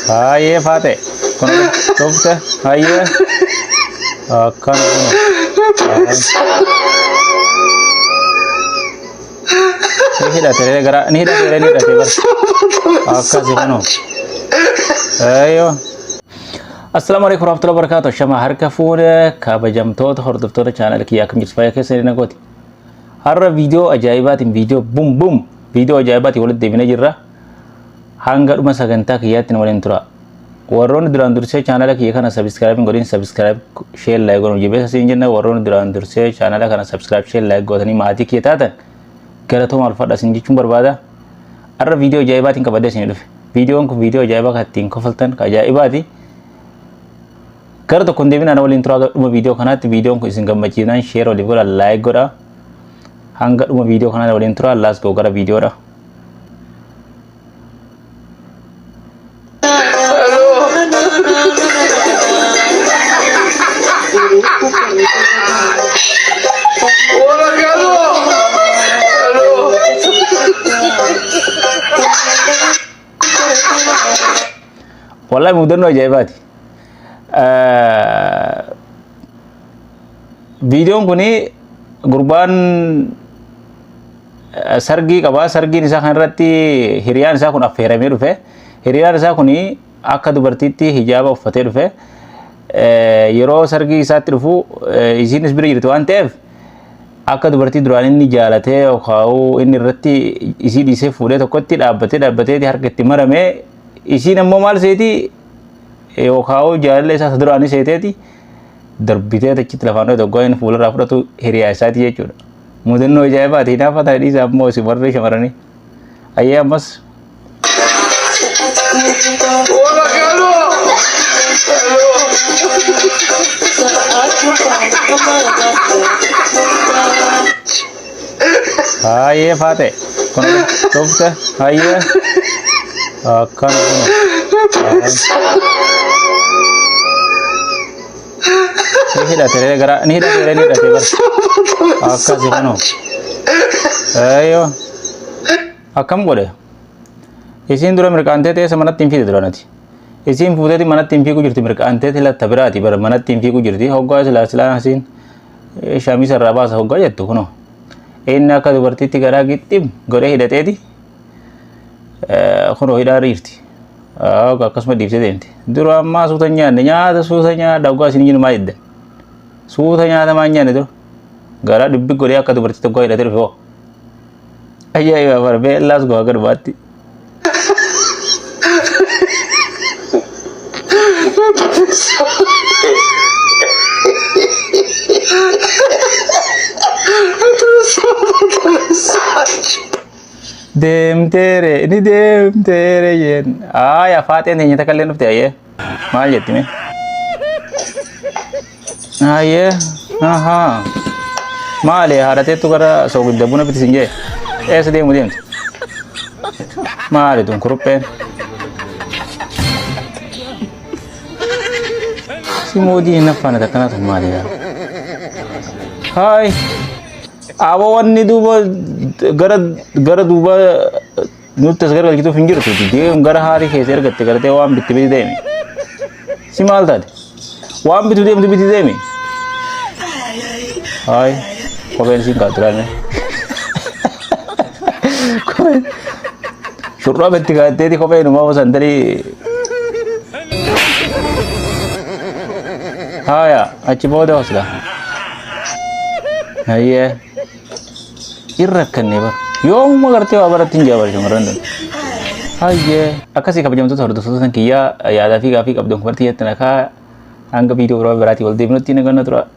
Hayyee faate kun dhufte hayyee akkana kun ni hidhatee gara ni hidhatee bar akkasi kun ayyo. Assalamu alaikum warahmatullahi wabarakatuh. Shama harka fuune kabajamtoota hordoftoota channel kiyyaa kam jirtu fayyaa keessanii nagooti. Har'a viidiyoo ajaa'ibaatiin viidiyoo ajaa'ibaatiin walitti deebinee jirra. Hanga dhuma sagantaa kiyyaatti waliin tura. Warroonni duraan dursee channel kiyya kana subscribe godhin subscribe share like godhuun jibeessa siin jenna. Warroonni duraan dursee channel kana subscribe share like godhanii maatii kiyya taatan galatooma alfadha siin jechuun barbaada. Har'a viidiyoo ajaa'ibaatiin qabadee isin dhufe. Viidiyoon kun viidiyoo ajaa'ibaa kan ittiin kofaltan ajaa'ibaati. Gara tokkoon deebinaan waliin tura dhuma viidiyoo kanaatti viidiyoon kun isin gammachiisnaan share waliif godha like godha. Hanga dhuma viidiyoo kanaatti waliin tura let's go gara viidiyoodha. Wallahi mudannoo ajaa'ibaati. Viidiyoon kuni gurbaan sargii qaba. Sargiin isaa kanarratti hiriyaan isaa kun affeeramee dhufe. Hiriyaan isaa kuni akka dubartiitti hijaaba uffatee dhufe. Yeroo sargii isaatti dhufu isiinis bira jirti waan ta'eef akka dubartii duraan inni jaalatee yookaan inni irratti isii dhiisee fuudhee tokkotti dhaabbatee harka itti maramee isiin ammoo maal seeti yookaan jaalala isaa duraanii seeteeti darbitee achitti lafaan dhoote tokko inni fuularraa fudhatu hiriyaa isaati jechuudha. Mudannoo ajaa'ibaati. Naafa ta'ee dhiisa ammoo isin warri shamarranii. Ayyee ammas. Hayyee faate kun dhufte hayyee akkana kun ni hidhatee bar akkasi kun ayyo akkam godhe isiin dura mirqaantee teessa manatti hin fiide duranati. Isiin fuuteeti manatti hin fiigu jirti mirqaanteeti latta biraati bara manatti hin fiigu jirti. Hoggaa silaa isiin shamisa irraa baasa hoggaa jettu kunoo. Inni akka dubartiitti garaa gixxim godhee hidhateeti kunoo hidhaa jirti. Akkasuma dhiibsee deemti. Dura ammaa suuta nyaanne nyaata suuta nyaadha hoggaa isin jiru maa jedda. Suuta nyaata maa nyaanne dura. Garaa dhibbi godhee akka dubartiitti hoggaa hidhatee dhufe hoo. Ajaa'iba bara beellaas go'a garbaatti. Deemteere ni deemteere yen aya faateen nyata kalleen dhufte ayyee maal jettime ayyee aha maali haadhateettu gara soogidda buna biti sinjee eessa deemtu maali tun kurupheen si moodii hin naffaana takkanaatu maali yaa hai abo wanni duuba gara duuba nuti asgar galchitu finjir tu deem gara hari keessa ergatte gartee waan bitti biti deemi si maal taate waan bitu deemtu biti deemi hai kopheen siin kaaturaame kopheen shurraa bitti kaatteeti kopheen umaa wasantarii haya achi booda wasla hayyee irra kannee bar yoomuma gartee waa baratti hin jaabar shamarran dan hayyee akkasii kabajamtoota hordoftoota kiyyaa yaadaa fi gaafii qabdan kumartii jettan akka hanga viidiyoo biroo biraatii wal deebinutti naganna tura.